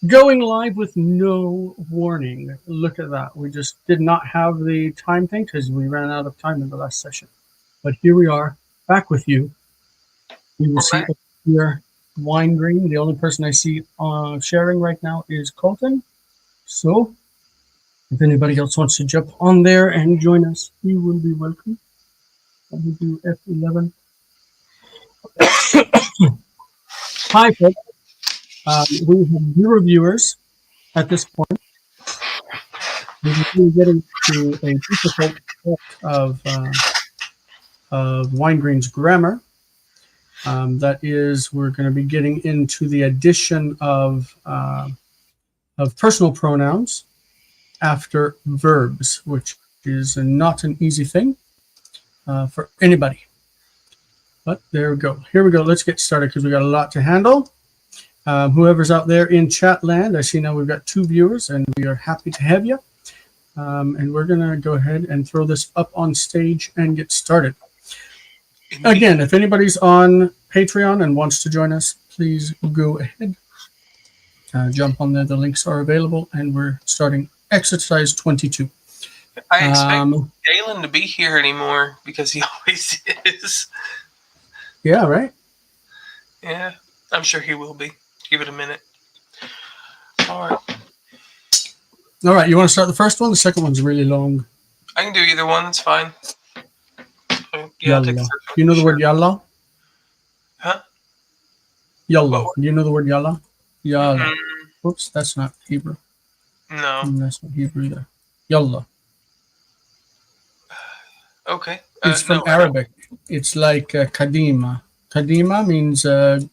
Going live with no warning. Look at that. We just did not have the time thing because we ran out of time in the last session. But here we are, back with you. You will We're see back. up here Weingreen. The only person I see sharing right now is Colton. So if anybody else wants to jump on there and join us, you will be welcome. Let me do F11. Hi, folks. We have zero viewers at this point. We're really getting to a difficult part of Weingreen's grammar. That is, we're going to be getting into the addition of personal pronouns after verbs, which is not an easy thing for anybody. But there we go. Here we go. Let's get started because we got a lot to handle. Whoever's out there in chat land, I see now we've got 2 viewers, and we are happy to have you. And we're going to go ahead and throw this up on stage and get started. Again, if anybody's on Patreon and wants to join us, please go ahead. Jump on there. The links are available, and we're starting exercise 22. I expect Galen to be here anymore because he always is. Yeah, right? Yeah, I'm sure he will be. Give it a minute. All right. All right, you want to start the first one? The second one's really long. I can do either one. That's fine. Yeah, I'll take the Yalla. first one. Do you know the Sure. word yalla? Huh? Yalla. What? Do you know the word yalla? Yalla. Mm-mm. Oops, that's not Hebrew. No. That's not Hebrew either. Yalla. Okay. It's from No, Arabic. It's like kadima. Kadima means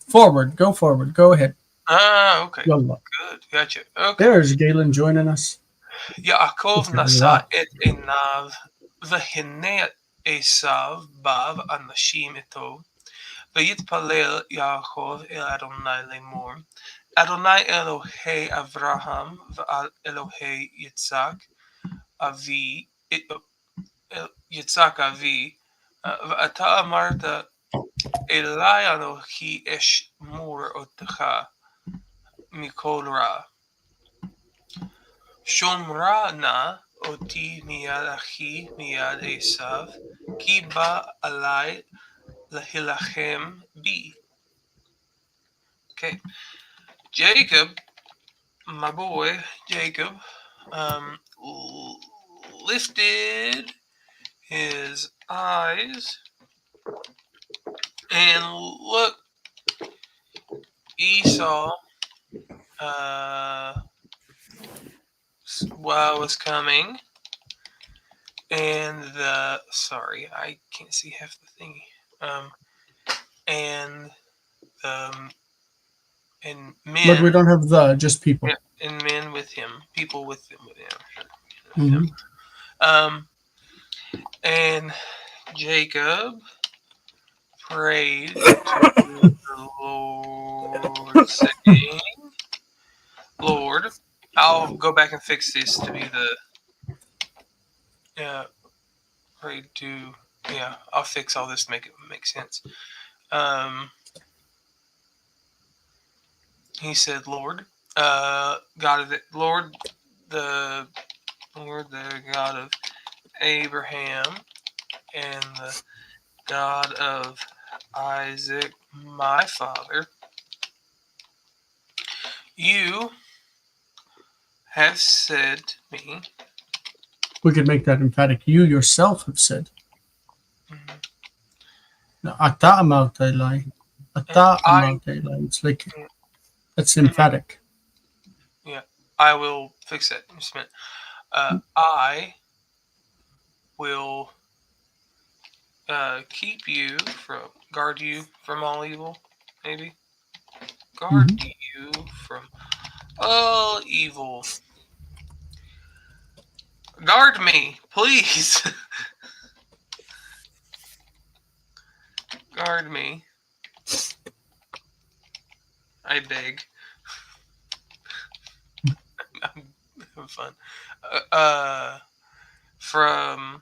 forward. Go forward. Go ahead. Okay. Yalla. Good. Gotcha. Okay. There's Galen joining us. Yaakov Look at nasa that. et einav v'hinei Esav bav anashim ito v'yitpalel Yaakov el Adonai lemor Adonai Elohei Avraham v'Elohei Yitzhak avi ואתה אמרת אלי אנוכי אשמור אותך מכל רע שומרה נא אותי מיד אחי מיד עשיו כי בא עלי להילחם בי. Okay, Jacob, my boy Jacob, lifted his eyes and looked. Esau was coming, and I can't see half the thingy. And and men. But we don't have just people. Yeah, and men with him, people with him. Mm-hmm. And Jacob prayed to the Lord, saying, Lord, I'll go back and fix this to be the prayed to. Yeah, I'll fix all this to make it make sense. He said, Lord, God of the Lord, the God of Abraham and the God of Isaac, my father, you have said to me. We could make that emphatic. You yourself have said. Ata amaltai. Ata amaltai. It's like that's emphatic. Yeah, I will fix that in just a minute. I will guard you from all evil, maybe. Guard you from all evil. Guard me, please. Guard me. I beg. I'm having fun. From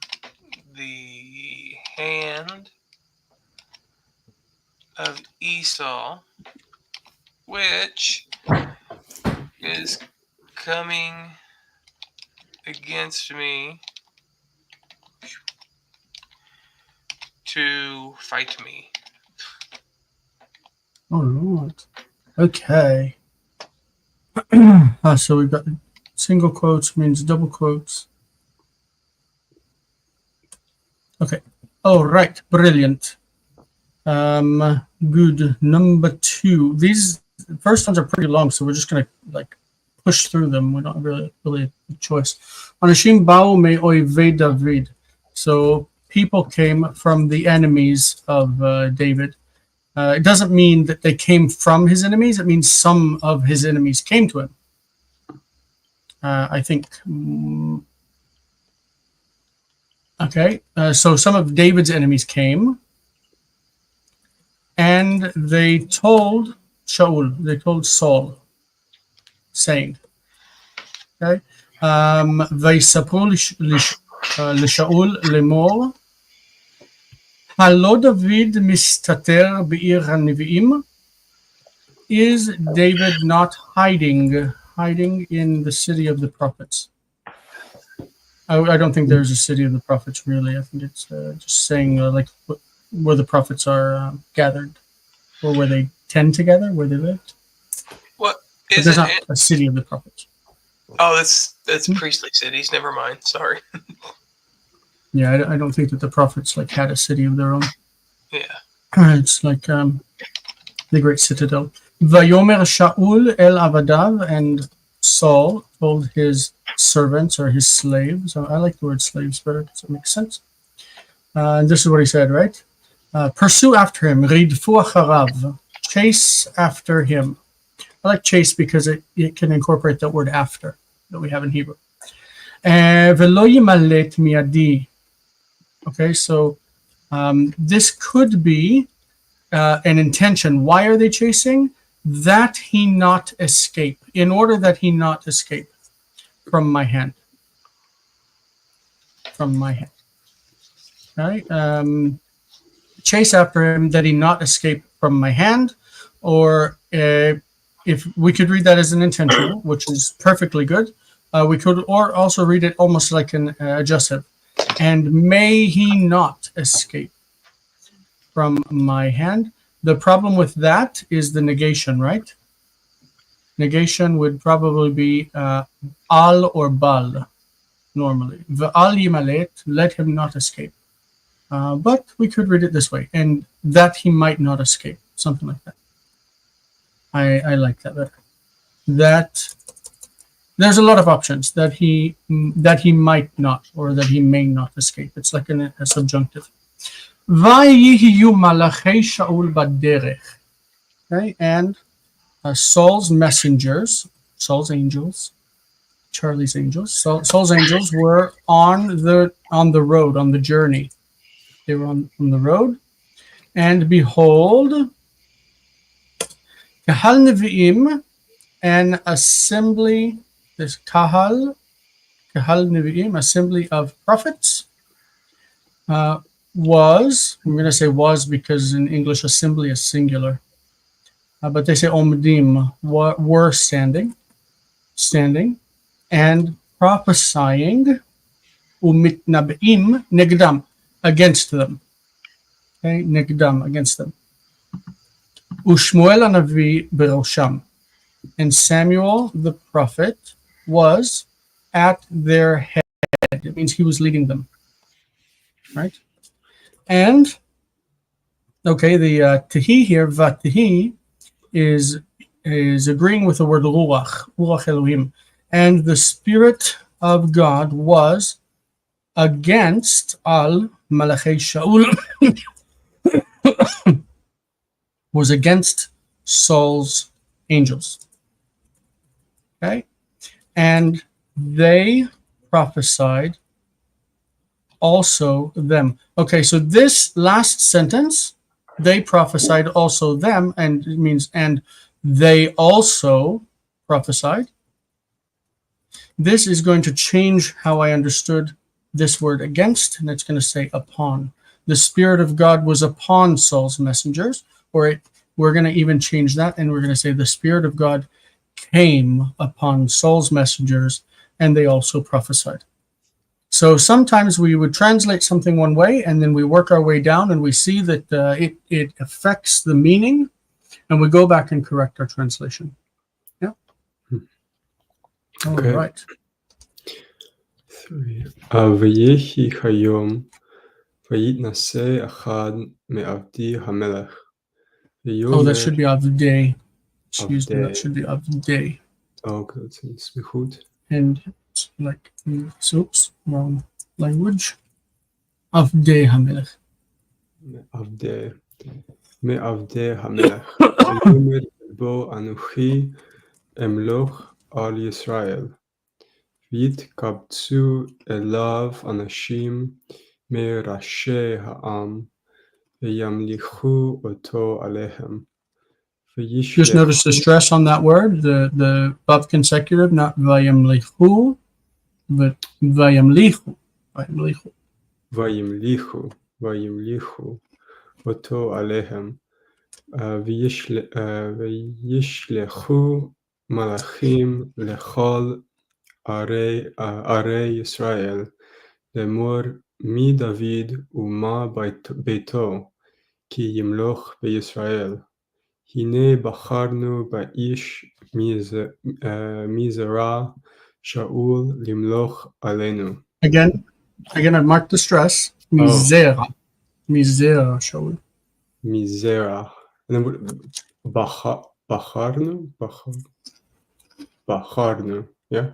the hand of Esau, which is coming against me to fight me. Oh Lord. Okay. So we've got single quotes means double quotes. Okay. Oh, right. Brilliant. Good. Number 2. These first ones are pretty long, so we're just gonna like push through them. We're not really a choice. Anashim ba'u me'oivei David. So people came from the enemies of David. It doesn't mean that they came from his enemies. It means some of his enemies came to him. I think. Okay, so some of David's enemies came, and they told Shaul, they told Saul, saying, okay, ויספרו לשאול לאמור, הלא דוד מסתתר בעיר הנביאים? Is David not hiding in the city of the prophets? I don't think there's a city of the prophets, really. I think it's just saying like where the prophets are gathered, or where they tend to gather, where they lived. What But is there's it? not a city of the prophets. Oh, that's priestly cities. Never mind. Sorry. Yeah, I don't think that the prophets like had a city of their own. Yeah. It's like the great citadel. Vayomer Shaul el Avadav, and Saul told his servants or his slaves. I like the word slaves better because it makes sense. And this is what he said, right? Pursue after him, ridfu acharav, chase after him. I like chase because it can incorporate that word after that we have in Hebrew. Velo yimalet miadi. Okay, so this could be an intention. Why are they chasing? That he not escape. In order that he not escape from my hand. From my hand. Right? Chase after him that he not escape from my hand, or if we could read that as an intentional, which is perfectly good. We could or also read it almost like an adjussive. And may he not escape from my hand. The problem with that is the negation, right? Negation would probably be al or bal, normally. V'al yimalet, let him not escape. But we could read it this way, and that he might not escape, something like that. I like that better. That there's a lot of options that he might not, or that he may not escape. It's like a subjunctive. ויהיו מלאכי שאול בדרך. Okay, and Saul's messengers, Saul's angels, Charlie's angels, Saul's angels were on the road, on the journey. They were on the road, and behold, kahal nevi'im, an assembly, this kahal nevi'im, assembly of prophets, was, I'm going to say was because in English assembly is singular, but they say omdim, were standing, and prophesying, umitnab'im, negdam, against them. Okay, negdam, against them. Ushmuel hanavi berosham, and Samuel the prophet was at their head. It means he was leading them, right? And okay, the tehi here, vatihi, is agreeing with the word ruach Elohim, and the Spirit of God was against al malachei Shaul, was against Saul's angels. Okay, and they prophesied also them. Okay, so this last sentence, they prophesied also them, and it means and they also prophesied. This is going to change how I understood this word against, and it's going to say upon. The Spirit of God was upon Saul's messengers, or we're going to even change that, and we're going to say the Spirit of God came upon Saul's messengers, and they also prophesied. So sometimes we would translate something one way, and then we work our way down, and we see that it affects the meaning, and we go back and correct our translation. Yeah. All Okay. right. 3. ויהי היום ויתנשא אחד מעבדי המלך. Oh, that should be of the day. Excuse me, day. that should be of the day. Oh, okay, that's in סמיכות. And it's like, oops, wrong language. Of day Hamelech. מעבדי המלך. ויאמר בו אנוכי אמלוך על ישראל. ויתקבצו אליו אנשים מראשי העם, וימליכו אותו עליהם. Just notice the stress on that word, the above consecutive, not vayamlichu, but vayamlichu. Vayamlichu. וימליכו אותו עליהם. וישלחו מלאכים לכל ערי ישראל, לאמור מי דוד ומה ביתו, כי ימלוך בישראל. הנה בחרנו באיש מזרע שאול למלוך עלינו. Again, I've marked the stress. Mizera. Mizera, Shaul. מזרע. And then בחרנו? בחרנו, yeah?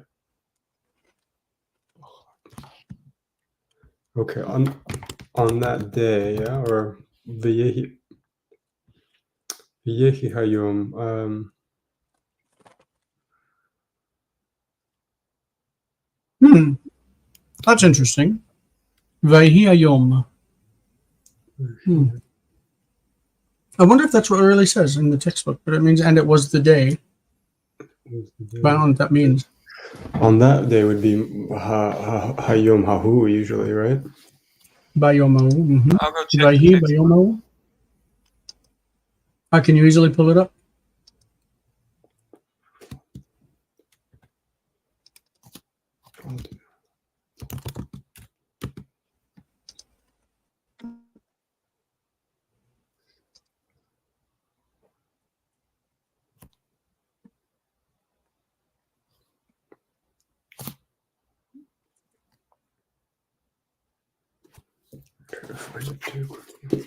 Okay, on that day, yeah, or ויהי היום. That's interesting. Vayhi hayom. I wonder if that's what it really says in the textbook, but it means, and it was the day. But I don't know what that means. On that day would be hayom hahu usually, right? Bayomahu. Mm-hmm. I'll go check. Vayhi bayomahu. Can you easily pull it up? Try to find it too quickly.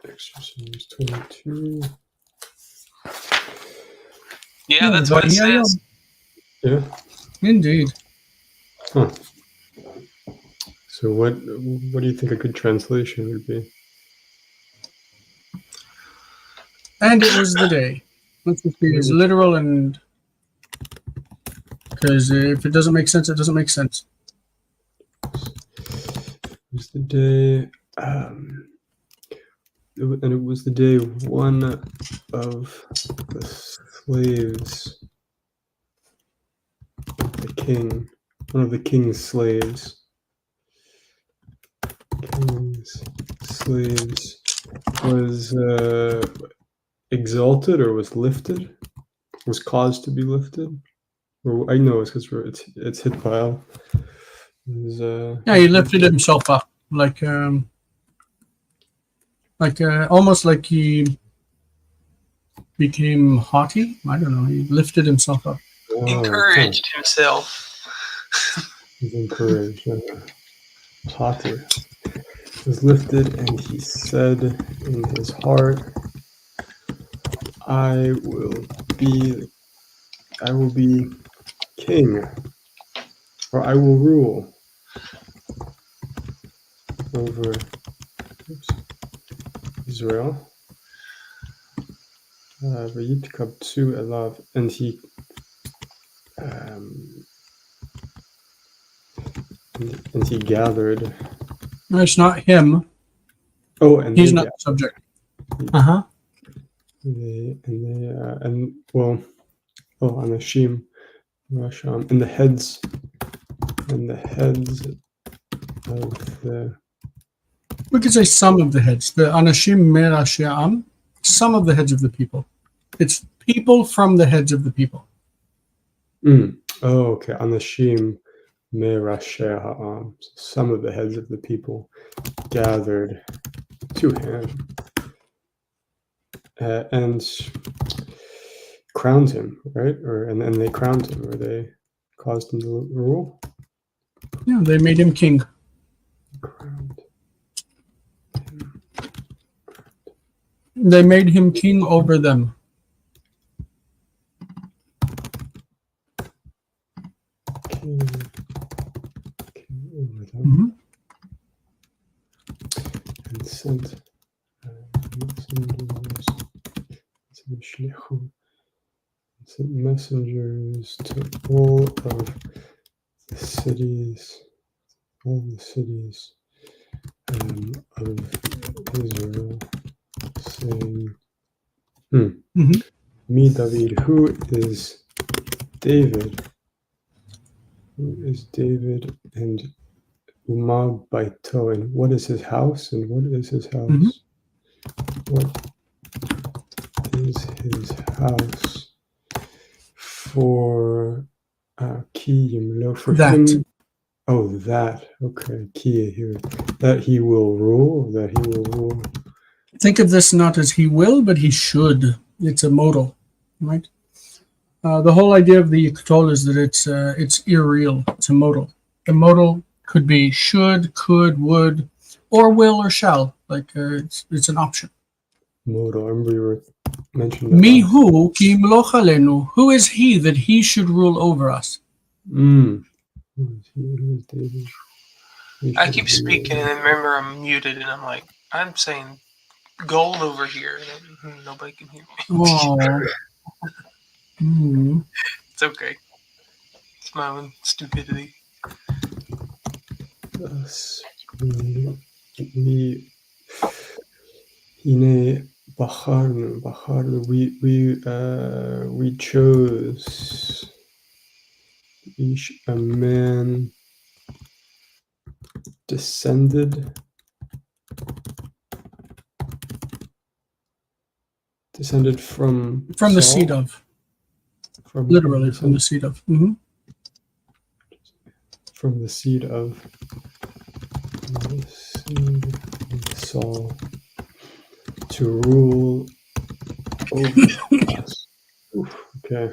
Exercise 22. Yeah, that's what it says. Yeah. Indeed. Huh. So what do you think a good translation would be? And it was the day. Let's just be as literal, and because if it doesn't make sense, it doesn't make sense. It was the day, and it was the day one of the slaves, one of the king's slaves, was exalted or was lifted, was caused to be lifted. Or I know it's because it's hit pile. Yeah, he lifted himself up, like almost like he became haughty. I don't know. He lifted himself up. Encouraged himself. He's encouraged. Haughty. Was lifted, and he said in his heart, I will be king, or I will rule over Israel. Vayitkabtsu elav, and he gathered. No, it's not him. Oh, and he's not the subject. Anashim, Rasham, and the heads of the We could say some of the heads. The Anashim Merashei Am, some of the heads of the people. It's people from the heads of the people. Oh, okay. Anashim merashei ha'am. Some of the heads of the people gathered to him and crowned him, right? And they crowned him, or they caused him to rule. Yeah, they made him king. Crowned. They made him king over them. King over them. Mhm. And sent messengers to all of the cities of Israel, saying, Me David, who is David? Who is David and Uma Baito, and what is his house? And what is his house? What is his house? For Kiyimlo, for That. him. Oh, that. Okay, Kiya here. That he will rule. That he will rule. Think of this not as he will, but he should. It's a modal, right? The whole idea of the Yktol is that it's irreal. It's a modal. The modal could be should, could, would, or will or shall. Like it's an option. Modal. I remember you were mentioning that. Mihu ki imloch alenu. Who is he that he should rule over us? Who is David? I keep speaking and then remember I'm muted and I'm like, I'm saying gold over here and nobody can hear me. Oh. It's okay. It's my own stupidity. We chose each a man descended from the Saul? seed of. Literally from the seed of. From the seed of Saul to rule over us. Okay.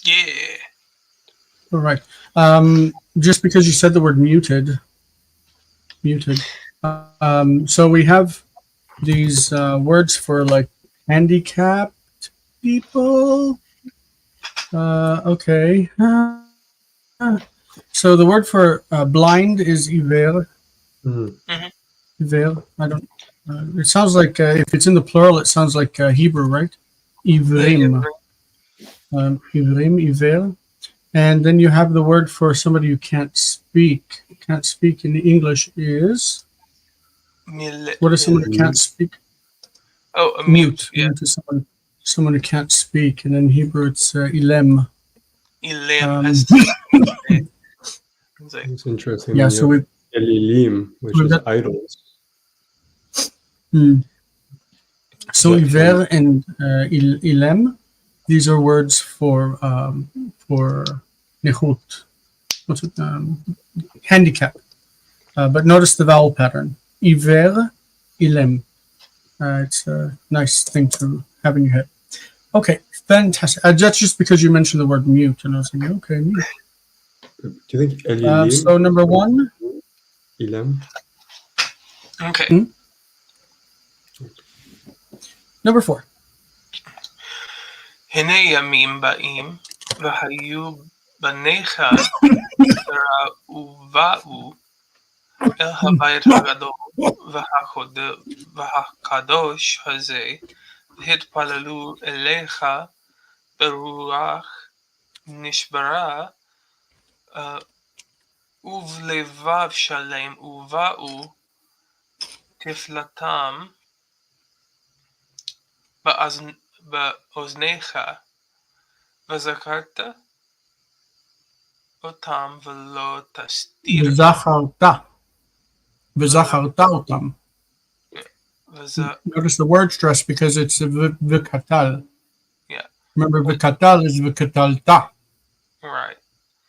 Yeah. All right. Just because you said the word muted. So we have these words for like handicapped people. Okay. So the word for blind is iver. Iver. I don't. It sounds like if it's in the plural, it sounds like Hebrew, right? Ivrim. Ivrim, iver. And then you have the word for somebody who can't speak. Can't speak in English is. What is someone who can't speak? Oh, a Mute. Yeah. Mute is someone who can't speak. And in Hebrew, it's ilem. Ilem. It's interesting. Yeah, so we Elilim, which is idols. So Iver and Ilem, these are words for nechut. What's it? Handicap. But notice the vowel pattern. Iver, Ilem. It's a nice thing to have in your head. Okay, fantastic. That's just because you mentioned the word mute, and I was thinking, okay, mute. Do you think Elilim? So number one. Ilem. Okay. Number 4. הנה ימים באים, והיו בניך ובאו אל הבית הגדול והקדוש הזה, והתפללו אליך ברוח נשברה ובלבב שלם, ובאו תפילתם באוזניך, וזכרת אותם ולא תסתיר. וזכרת אותם. וזה, Notice the word stress because it's v'katal. yeah, Remember, v'katal is v'katalta. right.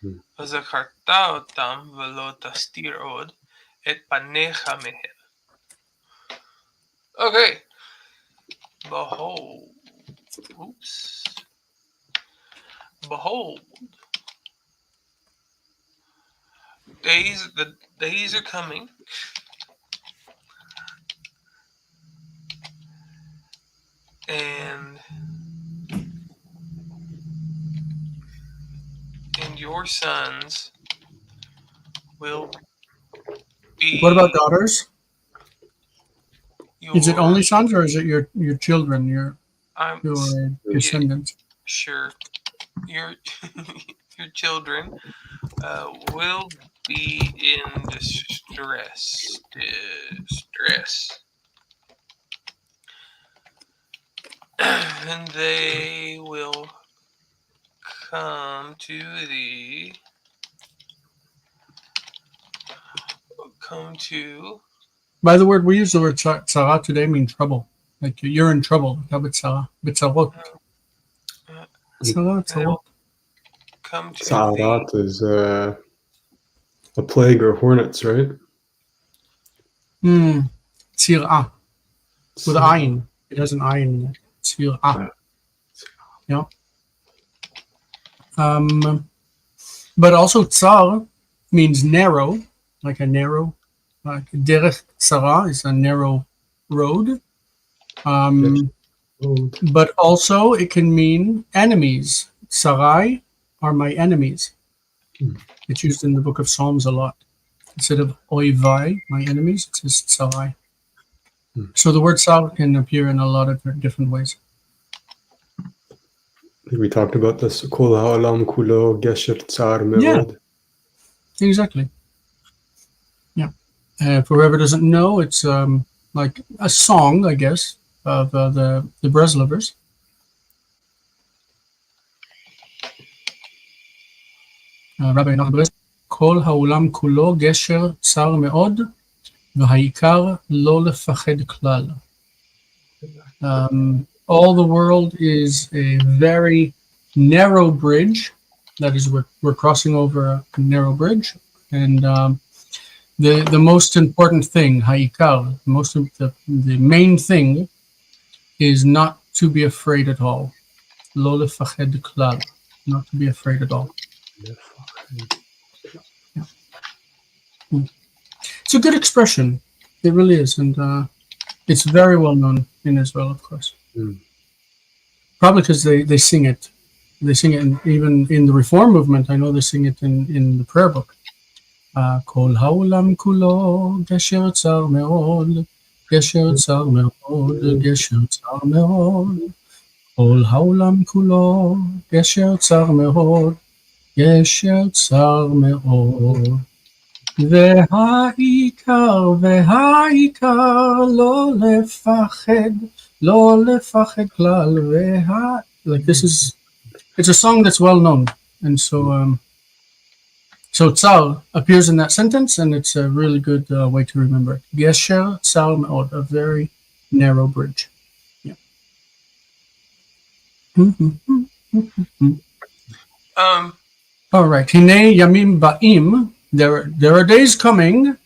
Hmm. וזכרת אותם ולא תסתיר עוד את פניך מהם. Okay. Behold. Oops. Behold. The days are coming. And your sons will be. What about daughters? Is it your- only sons or is it your children, your I'm descendants? sure your your children will be in distress. And they will come to thee. Come to. By the word, we use the word tzara today means trouble. Like you're in trouble. Bitzarot. Tzarot. Come to Sa'arat thee. is a plague or hornets, right? Tzirah. With ayin. It has an ayin in it. Tzirah. Yeah. But also tsar means narrow, like a narrow. Like derech tzara is a narrow road. But also it can mean enemies. Sarai are my enemies. It's used in the book of Psalms a lot. Instead of oivai, my enemies, it says sarai. So the word sar can appear in a lot of different ways. We talked about this. Kol ha'olam kulo gesher tsar me'od. Exactly. Yeah. For whoever doesn't know, it's like a song, I guess, of the Breslovers. Rabbi Nachman Brez, כל העולם כולו גשר צר מאוד, והעיקר לא לפחד כלל. All the world is a very narrow bridge. That is, we're crossing over a narrow bridge, and the most important thing, ha'ikar, the main thing, is not to be afraid at all. Lo lefached klal, not to be afraid at all. It's a good expression. It really is, and it's very well known in Israel, of course. Probably because they sing it. They sing it, even in the Reform movement. I know they sing it in the prayer book. כל העולם כולו גשר צר מאוד, גשר צר מאוד, גשר צר מאוד. כל העולם כולו גשר צר מאוד, גשר צר מאוד. והעיקר לא לפחד כלל. Like this is, it's a song that's well known, and so tsar appears in that sentence, and it's a really good way to remember it. Gesher tsar me'od, a very narrow bridge. Yeah. All right. Hine yamim ba'im. There are days coming.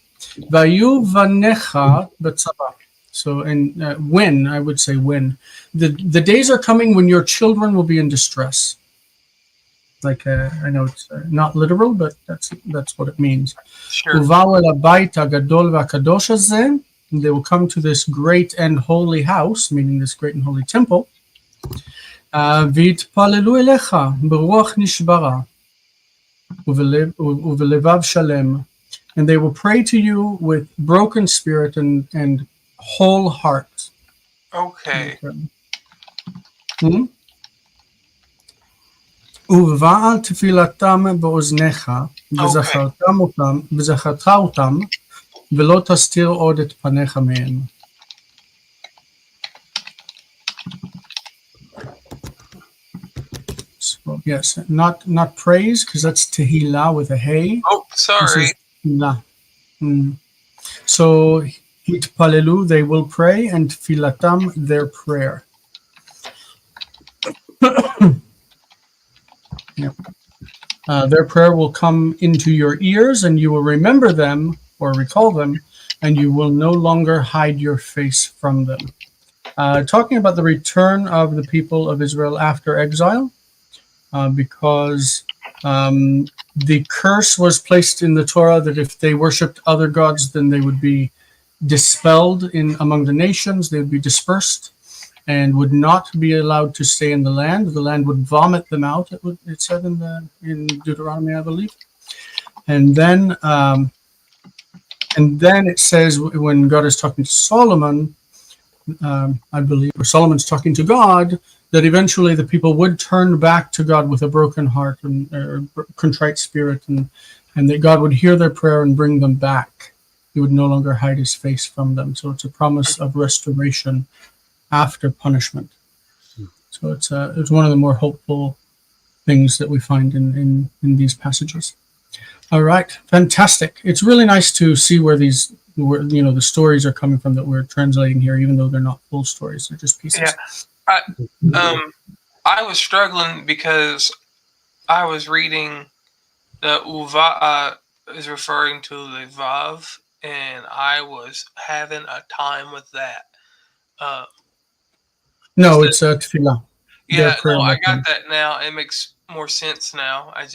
Vayu vanecha b'tzara. So, and when, I would say when. The days are coming when your children will be in distress. Like, I know it's not literal, but that's what it means. Sure. Uvaw el habayit hagadol v'akadosh hazeh. They will come to this great and holy house, meaning this great and holy temple. V'yitpalelu elecha b'ruach nishbara uvelevav shalem. And they will pray to you with broken spirit and whole heart. Okay. ובעל תפילתם באוזניך, וזכרת אותם, ולא תסתיר עוד את פניך מהם. So, Yes, not praise, because that's tehillah with a hey. Oh, This sorry. is la. Mm. So hitpalelu, they will pray, and filatam, their prayer. Yep. Their prayer will come into your ears, and you will remember them or recall them, and you will no longer hide your face from them. Talking about the return of the people of Israel after exile, because the curse was placed in the Torah that if they worshipped other gods, then they would be dispelled in among the nations. They would be dispersed and would not be allowed to stay in the land. The land would vomit them out. It said in Deuteronomy, I believe. And then it says when God is talking to Solomon, I believe, or Solomon's talking to God, that eventually the people would turn back to God with a broken heart and contrite spirit, and that God would hear their prayer and bring them back. He would no longer hide his face from them. So it's a promise of restoration after punishment. So it's one of the more hopeful things that we find in these passages. All right, fantastic. It's really nice to see where the stories are coming from that we're translating here, even though they're not full stories; they're just pieces. Yeah, I was struggling because I was reading the uva is referring to the vav, and I was having a time with that. No, it's a tefillah. Yeah, no, I got that now. It makes more sense now. I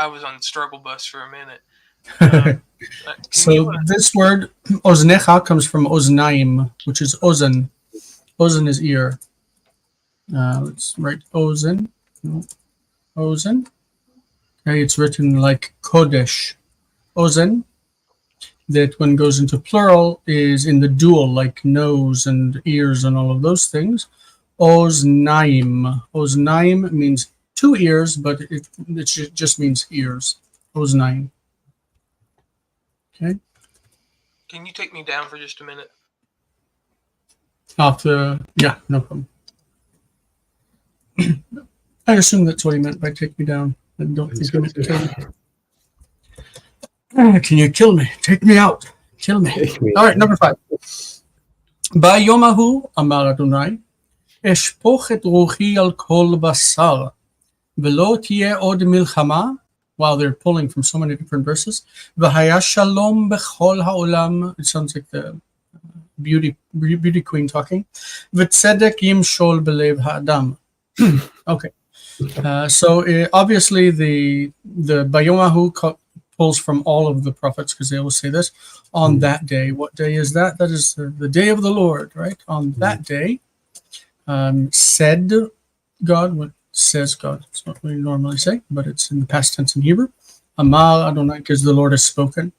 was on the struggle bus for a minute. So this word oznecha comes from oznaim, which is ozen. Ozen is ear. Let's write ozen. Ozen. Okay, it's written like kodesh. Ozen, that when goes into plural is in the dual, like nose and ears and all of those things. Oznaim. Oznaim means two ears, but it just means ears. Oznaim. Okay. Can you take me down for just a minute? Yeah, no problem. I assume that's what he meant by take me down. I don't think he meant to kill me. Can you kill me? Take me out. Kill me. All right, number 5. ביום ההוא, אמר אדוני, אשפוך את רוחי על כל בשר, ולא תהיה עוד מלחמה, while they're pulling from so many different verses, והיה שלום בכל העולם, it sounds like the beauty queen talking, וצדק ימשול בלב האדם. Okay. So obviously the Bayomahu pulls from all of the prophets, because they always say this, on that day. What day is that? That is the day of the Lord, right? On that day, said God, what says God? It's not what we normally say, but it's in the past tense in Hebrew. Amar Adonai, because the Lord has spoken.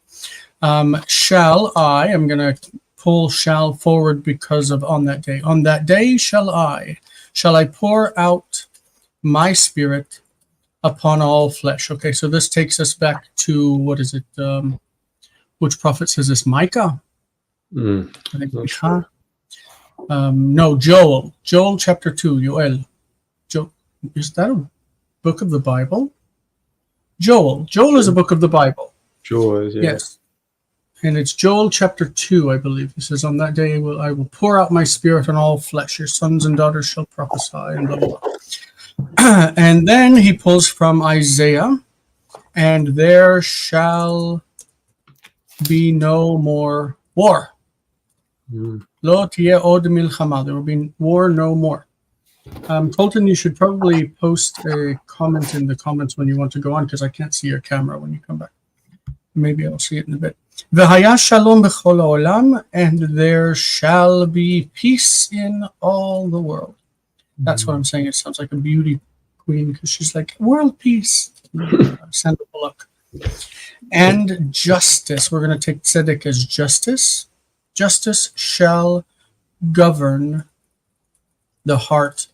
I'm going to pull shall forward because of on that day. On that day shall I pour out my spirit upon all flesh. Okay, so this takes us back to, what is it? Which prophet says this? Micah? I think Micah. No, Joel. Joel chapter 2, Yoel. Is that a book of the Bible? Joel is a book of the Bible. Joel is, yeah. Yes. And it's Joel chapter 2, I believe. He says, on that day I will pour out my spirit on all flesh. Your sons and daughters shall prophesy, and blah, blah, blah. And then he pulls from Isaiah, and there shall be no more war. Lo tieh od milchama. There will be war no more. Colton, you should probably post a comment in the comments when you want to go on, because I can't see your camera when you come back. Maybe I'll see it in a bit. V'haya shalom b'chol ha'olam, and there shall be peace in all the world. That's what I'm saying. It sounds like a beauty queen, because she's like, world peace. Sandra Bullock. And justice. We're going to take tzedek as justice. Justice shall govern the heart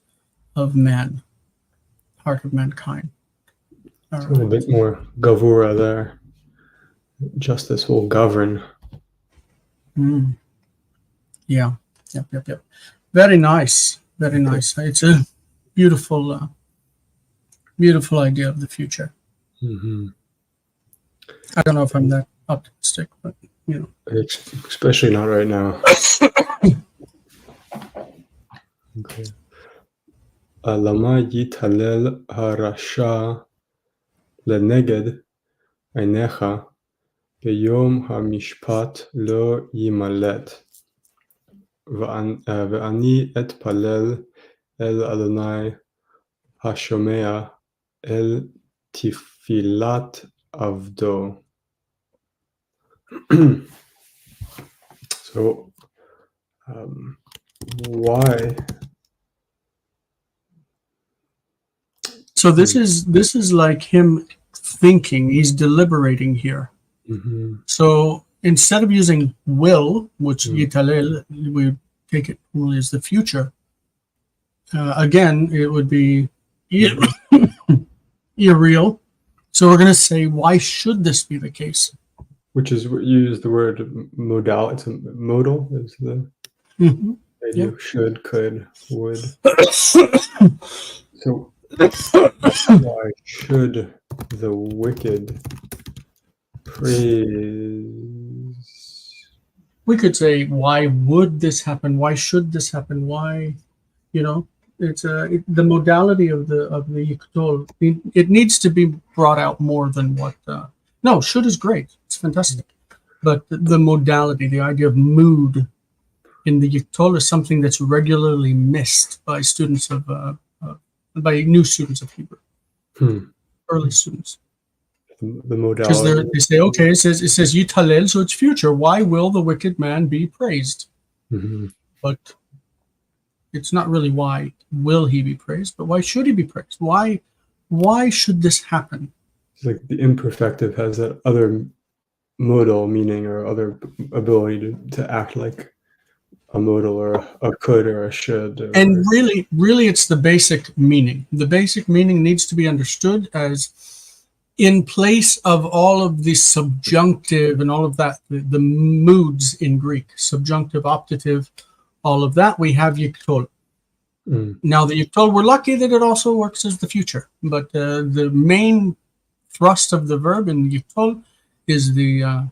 of man. Heart of mankind. It's a little bit more gavura there. Justice will govern. Yeah. Yep. Very nice. Very nice. It's a beautiful Beautiful idea of the future. Mm-hmm. I don't know if I'm that optimistic, but you know. Especially not right now. Okay. Lama yitalel harasha leneged einecha beyom hamishpat lo yimalet ve'ani etpalel el Adonai hashomea el tifilat avdo. So, why? So this is like him thinking. He's deliberating here. Mm-hmm. So instead of using will, which Mm. yitalel, we take it only as the future. Again, it would be irreal. So we're going to say, why should this be the case? Which is, you use the word modal. It's a modal. Is the Mhm. idea should, could, would. So why should the wicked praise? We could say, why would this happen? Why should this happen? Why, you know, it's the modality of the yiktol. It needs to be brought out more than what. No, should is great. It's fantastic, but the modality, the idea of mood in the yiktol is something that's regularly missed by students of by new students of Hebrew, early students. The Because modality. they say, okay, it says yitalel, so it's future. Why will the wicked man be praised? Mm-hmm. But it's not really why will he be praised, but why should he be praised? Why should this happen? It's like the imperfective has that other modal meaning or other ability to act like a modal or a could or a should. And really, it's the basic meaning. The basic meaning needs to be understood as in place of all of the subjunctive and all of that, the moods in Greek, subjunctive, optative, all of that, we have yiktol. Now, the yiktol, we're lucky that it also works as the future, but the main thrust of the verb in yiktol is the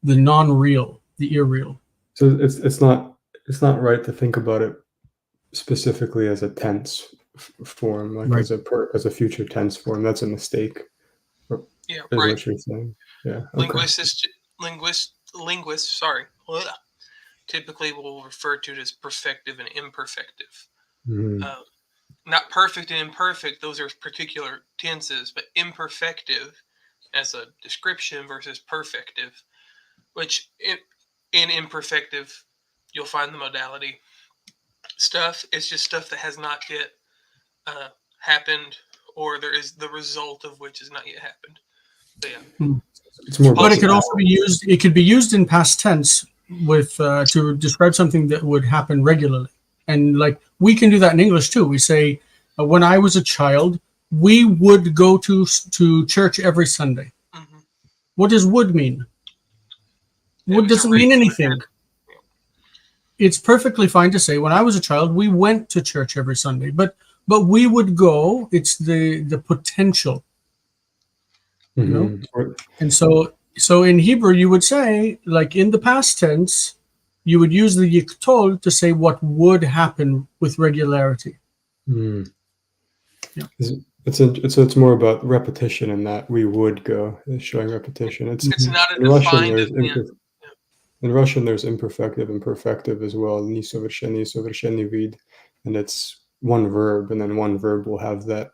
non-real, the irreal. So it's not right to think about it specifically as a tense form, like Right. as a future tense form. That's a mistake. Yeah, Is right. what you're saying. Yeah. Okay. Linguists, typically will refer to it as perfective and imperfective. Mm-hmm. Not perfect and imperfect; those are particular tenses. But imperfective, as a description, versus perfective, which in imperfective, you'll find the modality stuff. It's just stuff that has not yet happened, or there is the result of which has not yet happened. So, yeah. It's more. But it could also be used. It could be used in past tense with to describe something that would happen regularly, and like we can do that in English too. We say, "When I was a child, we would go to church every Sunday." Mm-hmm. What does "would" mean? Would doesn't mean anything. It's perfectly fine to say, "When I was a child, we went to church every Sunday," but we would go. It's the potential. You know? And so in Hebrew, you would say, like in the past tense, you would use the yiktol to say what would happen with regularity. Mm. Yeah. It's more about repetition in that we would go. It's showing repetition. It's not a in Russian. In Russian, there's imperfective and perfective as well. Ni soversheny vid, and it's one verb, and then one verb will have that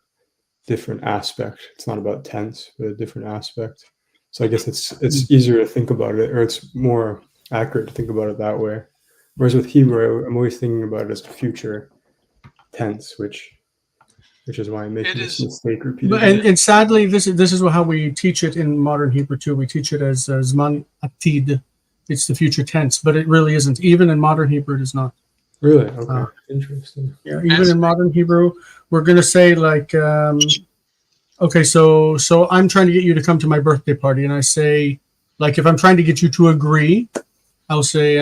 different aspect. It's not about tense, but a different aspect. So I guess it's easier to think about it, or it's more accurate to think about it that way. Whereas with Hebrew, I'm always thinking about it as future tense, which is why I'm making this mistake repeatedly. And sadly, this is how we teach it in modern Hebrew too. We teach it as zman atid. It's the future tense, but it really isn't. Even in modern Hebrew, it is not. Really? Okay. Interesting. Yeah, even in modern Hebrew, we're going to say like, okay, so I'm trying to get you to come to my birthday party, and I say, like, if I'm trying to get you to agree, I'll say,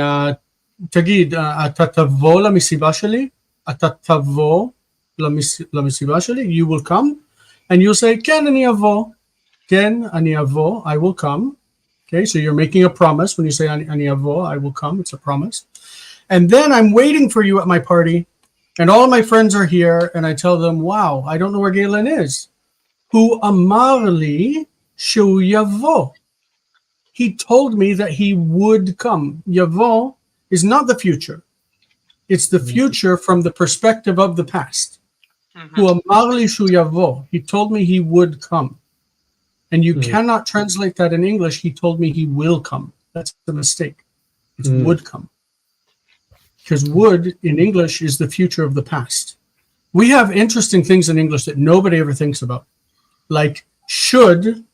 תגיד, אתה תבוא למסיבה שלי? אתה תבוא למסיבה שלי? You will come? And you'll say, Ken ani avo. Ken ani avo, I will come. Okay, so you're making a promise when you say ani avo, I will come. It's a promise. And then I'm waiting for you at my party, and all of my friends are here, and I tell them, wow, I don't know where Galen is. Hu amar li shu yavo. He told me that he would come. Yavo is not the future. It's the future from the perspective of the past. Hu amar li shu yavo. He told me he would come. And you cannot translate that in English. He told me he will come. That's the mistake. It's would come. Because would in English is the future of the past. We have interesting things in English that nobody ever thinks about. Like should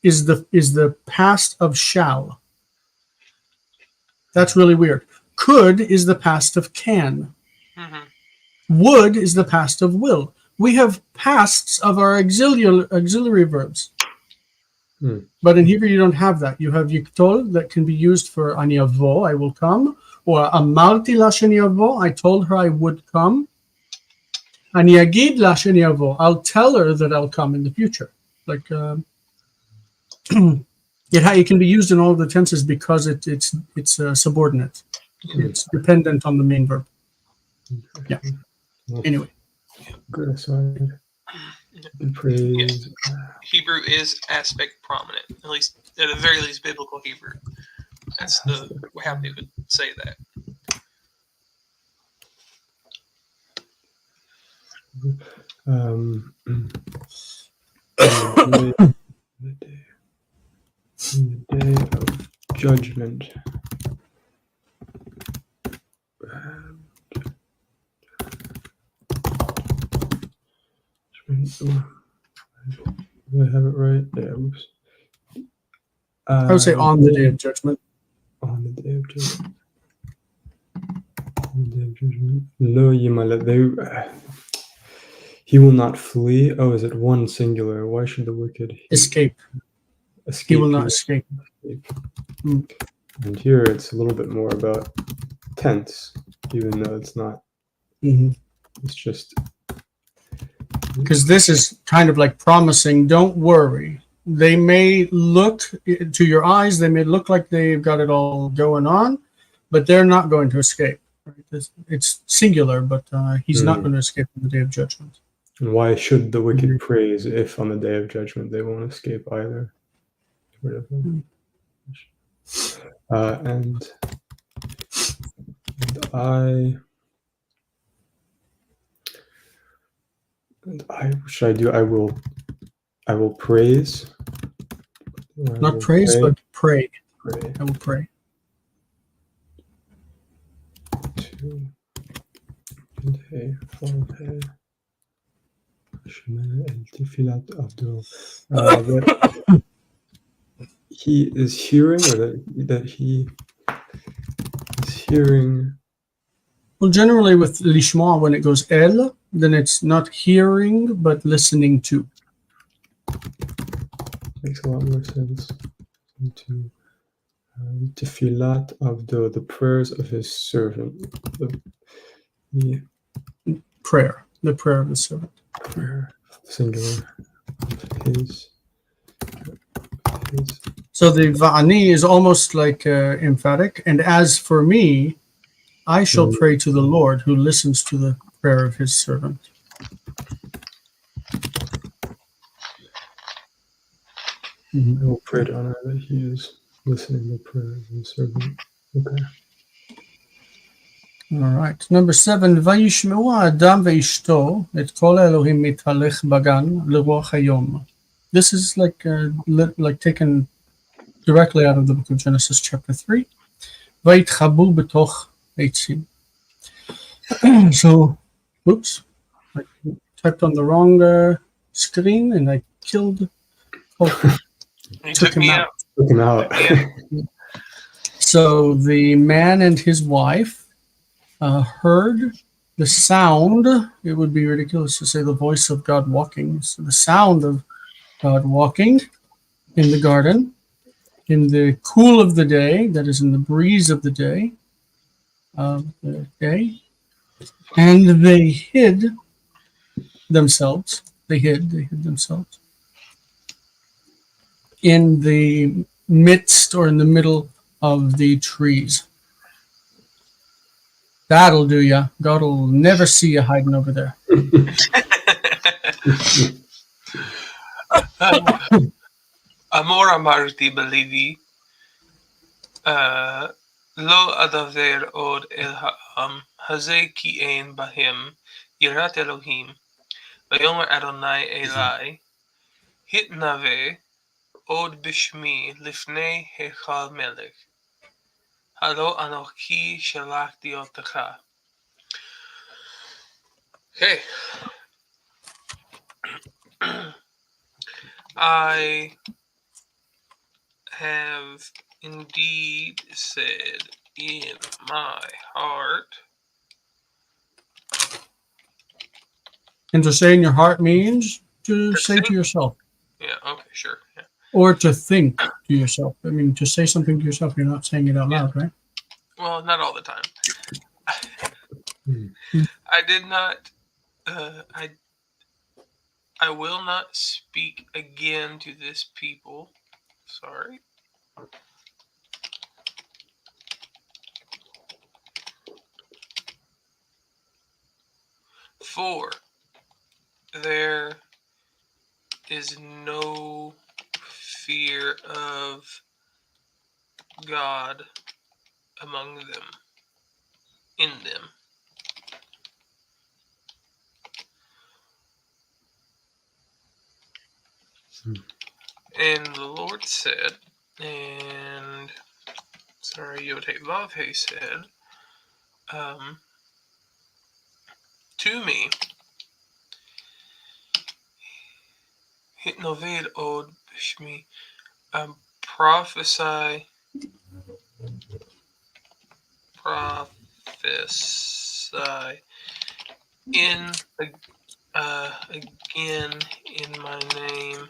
is the past of shall. That's really weird. Could is the past of can. Would is the past of will. We have pasts of our auxiliary verbs. But in Hebrew, you don't have that. You have yiktol that can be used for ani avo, I will come, or amarti la sheni avo, I told her I would come. Ani agid la sheni avo, I'll tell her that I'll come in the future. Like it can be used in all the tenses because it's subordinate. It's dependent on the main verb. Yeah. Anyway. Good aside. Praise. Hebrew is aspect prominent, at the very least, biblical Hebrew. That's how they would say that. In the day of judgment. Do I have it right? Yeah. Oops. I would say on the day of judgment. On the day of judgment. On the day of judgment. Lo yimale. He will not flee. Oh, is it one singular? Why should the wicked escape? He will not escape. And here it's a little bit more about tense, even though it's not. It's just. Because this is kind of like promising, don't worry. They may look to your eyes, they may look like they've got it all going on, but they're not going to escape. Right? It's singular, but he's not going to escape on the day of judgment. And why should the wicked praise if on the day of judgment they won't escape either? And I should I do? I will praise. Not praise, but pray. I will pray. He is hearing, or that he is hearing. Well, generally with lishma, when it goes el, then it's not hearing, but listening to. Makes a lot more sense. To Tefilat Avdo, the prayers of his servant. The prayer of the servant. Prayer, singular, of his. So the va'ani is almost like emphatic. And as for me, I shall pray to the Lord who listens to the prayer of his servant. I will pray to honor that he is listening to the prayer of his servant. Okay. All right. Number 7, וישמעו האדם ואשתו את כל האלוהים מתהלך בגן לרוח היום. This is like taken directly out of the book of Genesis chapter 3. ויתחבאו בתוך עצים. So, whoops, I typed on the wrong screen and I killed. He took me out. Took him out. So the man and his wife heard the sound. It would be ridiculous to say the voice of God walking. So the sound of God walking in the garden, in the cool of the day, that is in the breeze of the day, and they hid themselves They hid themselves in the midst or in the middle of the trees. That'll do ya. God will never see you hiding over there. אמור אמרתי בליבי, לא אדבר עוד אל העם הזה כי אין בהם יראת אלוהים. ויאמר אדוני אלי, התנבא עוד בשמי לפני היכל מלך. הלא אנוכי שלחתי אותך. Okay. I have indeed said in my heart. And to say in your heart means to To say think. to yourself, Yeah, okay, sure. Yeah. or to think to yourself. I mean, to say something to yourself, you're not saying it out loud, right? Well, not all the time. Hmm. I did not. I will not speak again to this people. Sorry. For there is no fear of God among them, in them. And the Lord said, and sorry, Yotei Vavhe said, to me, Hitnoved od bishmi, prophesy in again in my name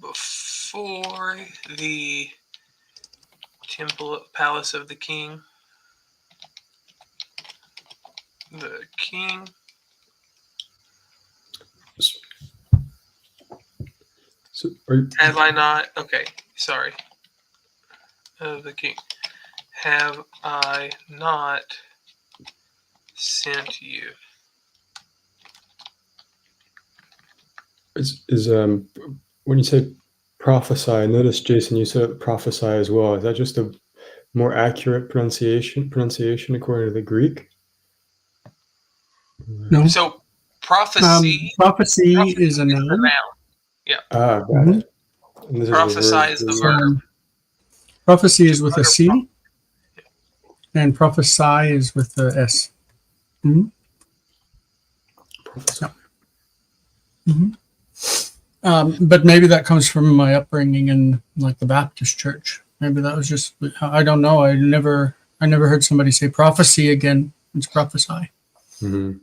before the temple palace of the king. The king. So Have I not? Okay, sorry. The king. Have I not sent you? is when you say prophesy, I noticed, Jason, you said prophesy as well. Is that just a more accurate pronunciation according to the Greek? No. So prophecy. Prophecy is a noun. Ah, got Mhm. it. And this Prophesy is the verb. Prophecy is with a C, and prophesy is with the S. Mhm. Prophesy. But maybe that comes from my upbringing in like the Baptist church. Maybe that was just, I don't know. I never heard somebody say prophecy again. It's prophesy. Mhm.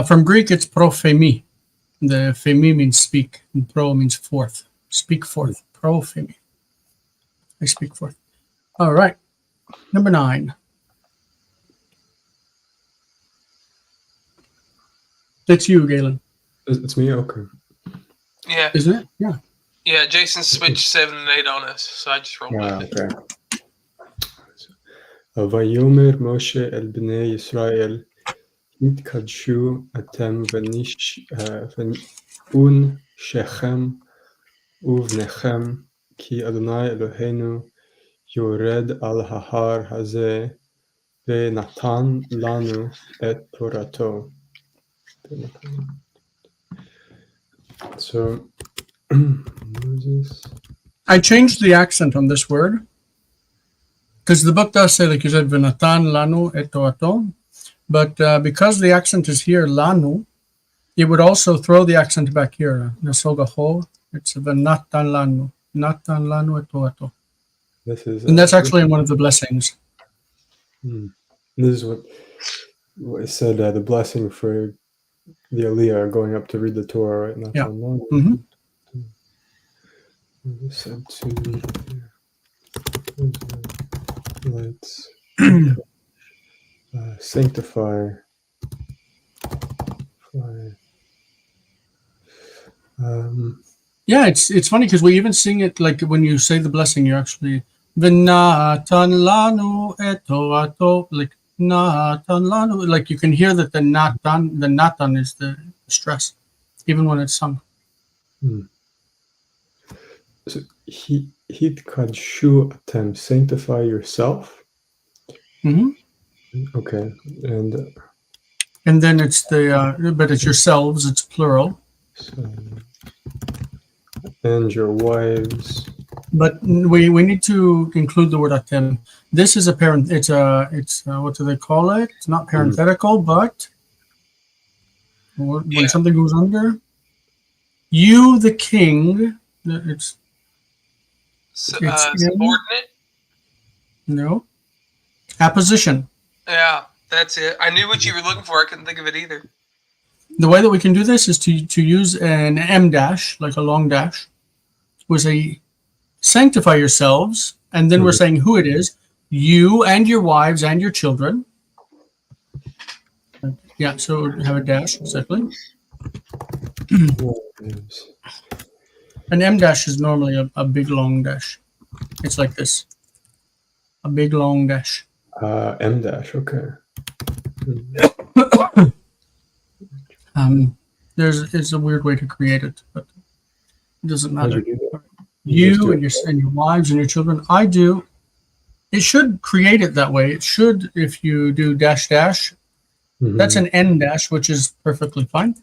From Greek, it's prophemi. The phemi means speak, and pro means forth. Speak forth. Prophemi. I speak forth. All right. Number 9. That's you, Galen. It's me? Okay. Yeah. Isn't it? Yeah. Yeah, Jason switched 7 and 8 on us, so I just rolled with it. Okay. ויאמר משה אל בני ישראל, התקדשו אתם ונשכם ובניכם, כי אדוני אלוהינו יורד על ההר הזה, ונתן לנו את תורתו. So, Moses. I changed the accent on this word because the book does say, like you said, V'natan lanu et torato, but because the accent is here, lanu, it would also throw the accent back here. Nasoga ho, it's V'natan lanu et torato. This is, And that's actually one of the blessings. This is what it said, the blessing for the Aliyah going up to read the Torah, right? Not Yeah. online. Said to lights, sanctify, Yeah, it's funny because we even sing it like when you say the blessing, you're actually V'natan lanu et Torato, like Natan lanu, like you can hear that the Natan is the stress, even when it's sung. So hit kadshu atem, sanctify yourself. Hmm. Okay, And then it's but it's yourselves, it's plural. And your wives. But we need to include the word atem. This is a parent. It's what do they call it? It's not parenthetical, but when something goes under, you the king. It's subordinate. No, apposition. Yeah, that's it. I knew what you were looking for. I couldn't think of it either. The way that we can do this is to use an M dash, like a long dash. We say, sanctify yourselves, and then we're saying who it is, you and your wives and your children. Yeah, so have a dash, exactly. An M dash is normally a big long dash. It's like this. A big long dash. M dash, okay. There's a weird way to create it, but it doesn't matter. You and your wives and your children. I do. It should create it that way. It should, if you do dash dash, that's an N dash, which is perfectly fine.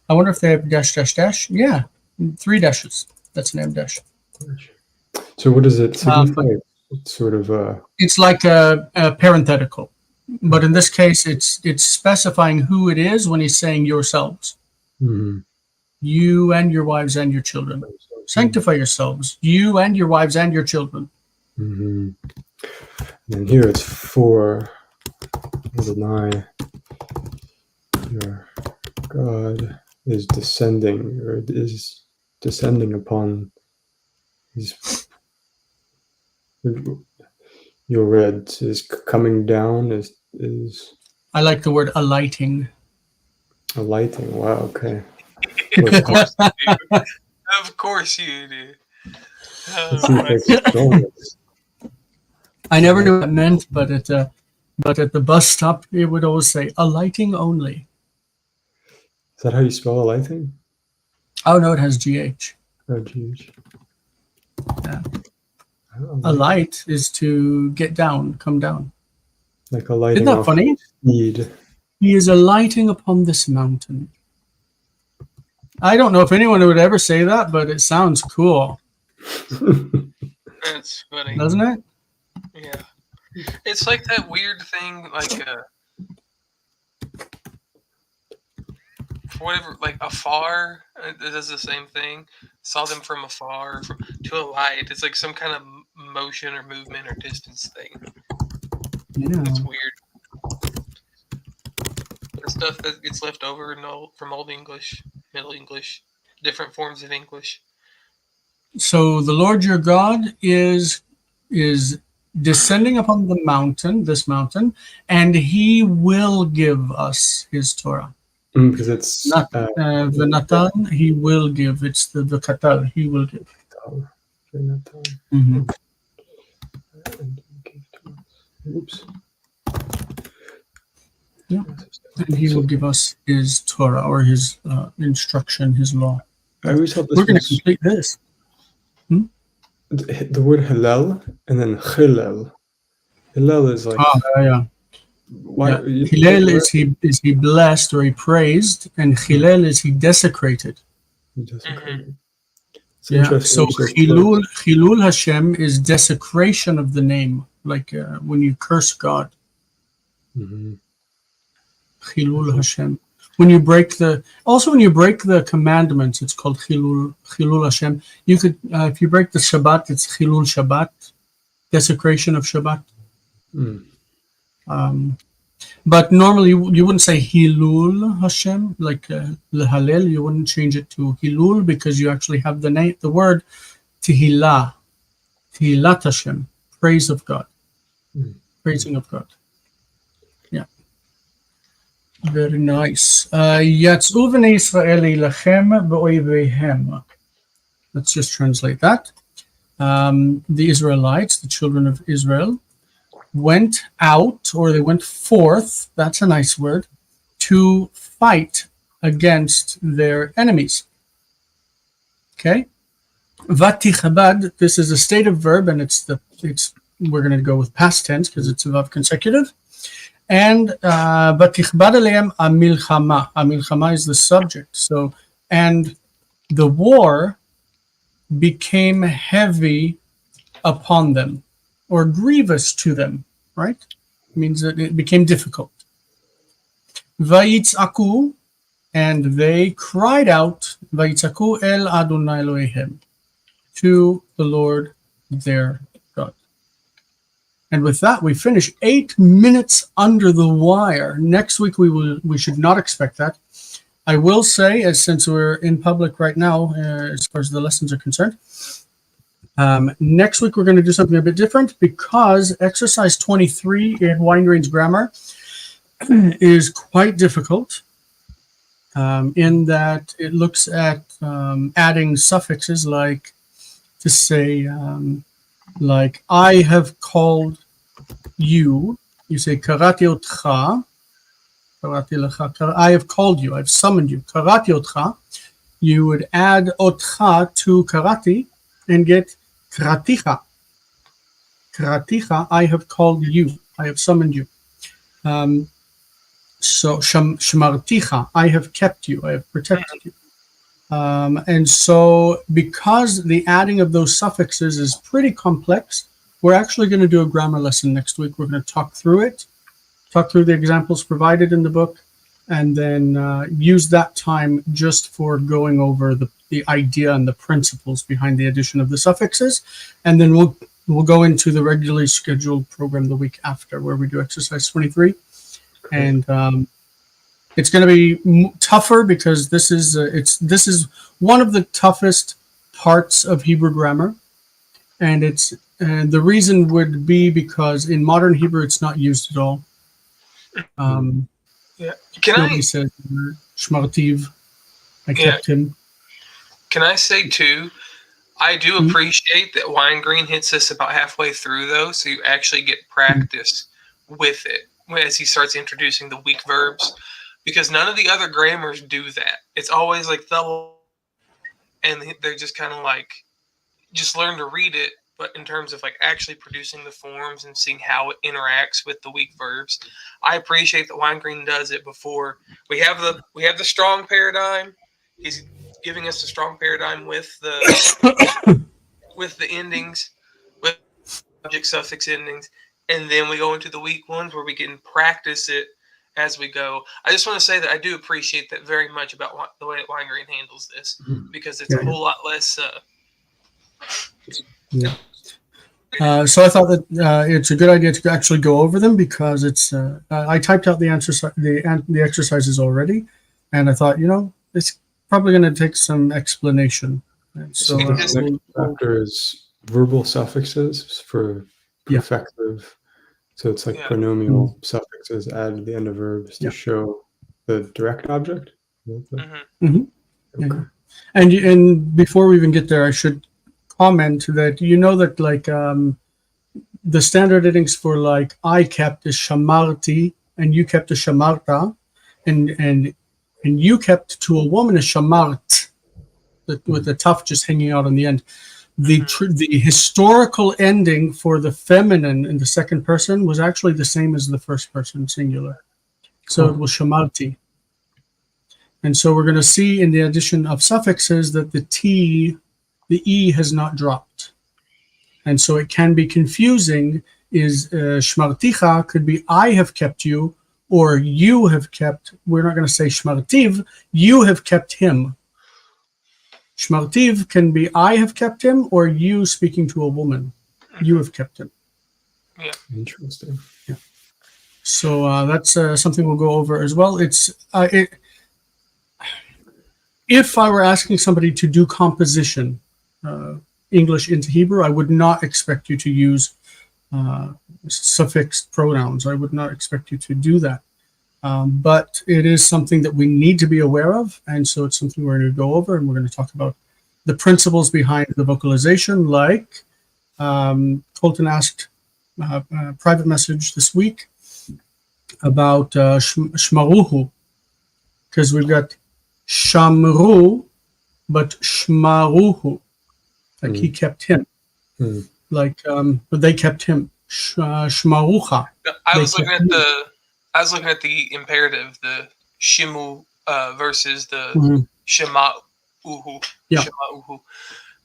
I wonder if they have dash dash dash. Yeah, 3 dashes. That's an M dash. So what does it signify? It's sort of It's like a parenthetical, but in this case, it's specifying who it is when he's saying yourselves. You and your wives and your children. Sanctify yourselves, you and your wives and your children. And here it's for Adonai, your God is descending, or is descending upon his. Your red is coming down. Is I like the word alighting. Alighting. Wow. Okay. Of course you do. Of course you do. I never knew what it meant, but at the bus stop, it would always say alighting only. Is that how you spell alighting? Oh no, it has GH. Oh, GH. Yeah. Alight is to get down, come down. Like alighting. Isn't that funny? Speed. He is alighting upon this mountain. I don't know if anyone would ever say that, but it sounds cool. That's funny, doesn't it? Yeah, it's like that weird thing, like whatever, like afar. It does the same thing. Saw them from afar, to a light. It's like some kind of motion or movement or distance thing. Yeah, it's weird. The stuff that gets left over from Old English, Middle English, different forms of English. So the Lord your God is descending upon the mountain, this mountain, and he will give us his Torah. Because it's not the Natan, he will give. It's the Katal, he will give. Oops. Yeah. And he will give us his Torah, or his instruction, his law. I always thought this We're going to complete this. The word Hillel and then Chilel. Hillel is like. Yeah. Why? Yeah. Hillel is he blessed or he praised, and Chilel is he desecrated. Yeah. So Chilul Hashem is desecration of the name, like when you curse God. Chilul Hashem. When you break the commandments, it's called Chilul Hashem. You could, if you break the Shabbat, it's Chilul Shabbat, desecration of Shabbat. But normally you wouldn't say Hilul Hashem, like Lehalel. You wouldn't change it to Hilul because you actually have the word Tehillah, Tehillat Hashem, praise of God, praising of God. Yeah. Very nice. יצאו בני ישראל להילחם באויביהם. Let's just translate that. The Israelites, the children of Israel, went out, or they went forth, that's a nice word, to fight against their enemies. Okay? Vatichabad, this is a stative verb, and we're going to go with past tense because it's above consecutive. And Vatichbad aleim amilchama. Amilchama is the subject. So, and the war became heavy upon them, or grievous to them, right? It means that it became difficult. Vayitzaku, and they cried out, Vayitzaku el Adonai Elohim, to the Lord their God. And with that, we finish 8 minutes under the wire. Next week, we should not expect that. I will say, as since we're in public right now, as far as the lessons are concerned, next week we're going to do something a bit different because exercise 23 in Weingreen's grammar is quite difficult in that it looks at adding suffixes like to say, like, I have called you. You say, karati otcha. I have called you. I've summoned you. Karati otcha. You would add otcha to karati and get kraticha. Kraticha, I have called you. I have summoned you. So shmarticha, I have kept you. I have protected you. And so because the adding of those suffixes is pretty complex, we're actually going to do a grammar lesson next week. We're going to talk through it, talk through the examples provided in the book, and then use that time just for going over the idea and the principles behind the addition of the suffixes. And then we'll go into the regularly scheduled program the week after, where we do exercise 23. And it's going to be tougher because this is one of the toughest parts of Hebrew grammar, and the reason would be because in modern Hebrew it's not used at all. Yeah. Nobody says shmartiv. I kept him. Can I say too? I do appreciate that Weingreen hits us about halfway through, though, so you actually get practice with it as he starts introducing the weak verbs, because none of the other grammars do that. It's always like double, and they're just kind of like, just learn to read it. But in terms of like actually producing the forms and seeing how it interacts with the weak verbs, I appreciate that Weingreen does it before we have the strong paradigm. He's giving us a strong paradigm with the with the endings, with subject suffix endings, and then we go into the weak ones where we can practice it as we go. I just want to say that I do appreciate that very much about the way that Weingreen handles this, because it's a whole lot less. So I thought that it's a good idea to actually go over them because it's. I typed out the exercises already, and I thought, it's probably going to take some explanation. And so the next chapter is verbal suffixes for perfective. So it's like pronomial suffixes added at the end of verbs to show the direct object. Okay. And before we even get there, I should comment that that like the standard endings for like I kept is shamarti and you kept is shamarta, and you kept to a woman is shamart, with the tough just hanging out on the end. The historical ending for the feminine in the second person was actually the same as the first person singular, so it was shamarti. And so we're going to see in the addition of suffixes that the E has not dropped. And so it can be confusing. Is shmarticha could be I have kept you, or you have kept. We're not going to say shmartiv. You have kept him. Shmartiv can be I have kept him, or you speaking to a woman. You have kept him. Yeah. Interesting. Yeah. So that's something we'll go over as well. If I were asking somebody to do composition, English into Hebrew, I would not expect you to use suffixed pronouns. I would not expect you to do that. But it is something that we need to be aware of, and so it's something we're going to go over, and we're going to talk about the principles behind the vocalization, like Colton asked a private message this week about shmaruhu, because we've got shamru, but shmaruhu, like he kept him, like but they kept him. Shmarucha. I was looking at the imperative, the shimu versus the shema uhu. Yeah. Shema uhu.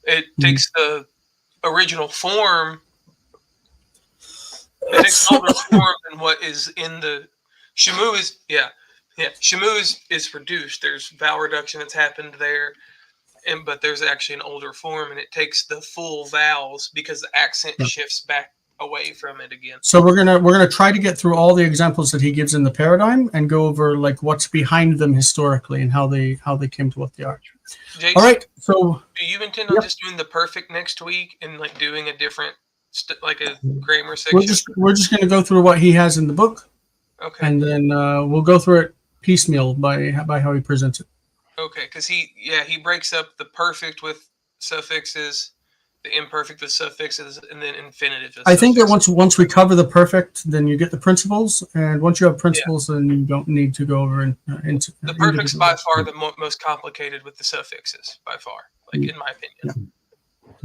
It takes the original form. It takes an older form than what is in the shimu is shimu is reduced. There's vowel reduction that's happened there, but there's actually an older form, and it takes the full vowels because the accent shifts back away from it again. So we're gonna try to get through all the examples that he gives in the paradigm and go over like what's behind them historically and how they came to what they are. Jason, all right. So do you intend on just doing the perfect next week and like doing a different like a grammar section? We're just gonna go through what he has in the book. Okay. And then we'll go through it piecemeal by how he presents it. Okay, because he breaks up the perfect with suffixes, the imperfect with suffixes, and then infinitive with I think that suffixes. once we cover the perfect, then you get the principles, and once you have principles, then you don't need to go over into the perfect's by far the most complicated with the suffixes, by far, like in my opinion.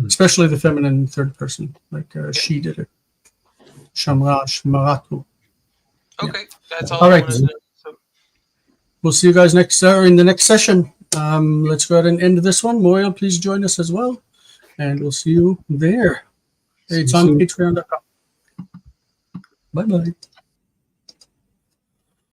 Especially the feminine third person, like she did it. Shamra, shmaratu. Okay, that's all. All right. I wanted to know. So, we'll see you guys in the next session. Let's go ahead and end this one. Moya, please join us as well. And we'll see you there. It's on patreon.com. Bye-bye.